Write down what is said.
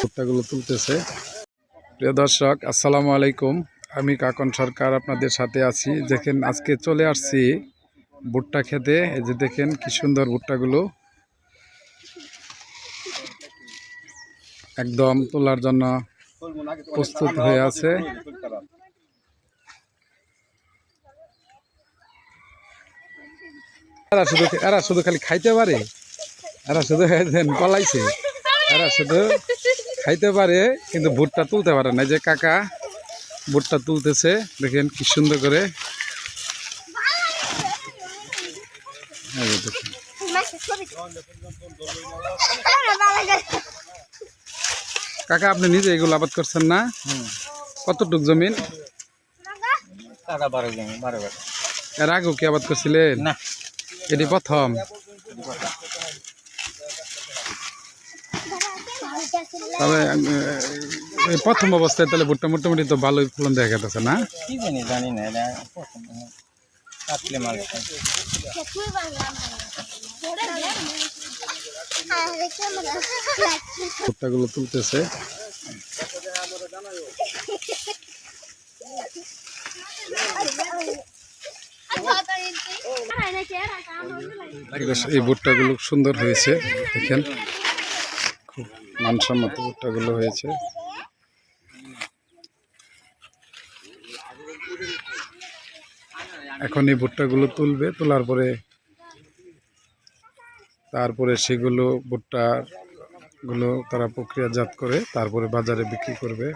ভুট্টাগুলো তুলতেছে। প্রিয় দর্শক, আসসালামু আলাইকুম। আমি কাকন সরকার আপনাদের সাথে আছি। দেখেন আজকে চলে আসছি ভুট্টা খেতে। এই যে দেখেন কি সুন্দর ভুট্টাগুলো একদম তোলার জন্য প্রস্তুত হয়ে আছে। এরা শুধু খালি খাইতে পারে, এরা শুধু পলাইছে, এরা শুধু খাইতে পারে কিন্তু ভুট্টা তুলতে পারে না। যে কাকা ভুট্টা তুলতেছে, দেখেন কি সুন্দর করে। কাকা আপনি নিজে এগুলো আবাদ করছেন না? কতটুক জমিন? এর আগেও কি আবাদ করছিলেন? এটি প্রথম? তবে প্রথম অবস্থায় তাহলে ভুট্টা মোটামুটি তো ভালোই ফলন দেখা যাচ্ছে না? জানি না ভুট্টাগুলো তুলতেছে। এই ভুট্টাগুলো সুন্দর হয়েছে, দেখেন খুব মানসম্মত ভুট্টাগুলো হয়েছে। এখন এই ভুট্টাগুলো তুলবে, তোলার পরে তারপরে সেগুলো ভুট্টাগুলো তারা প্রক্রিয়াজাত করে তারপরে বাজারে বিক্রি করবে।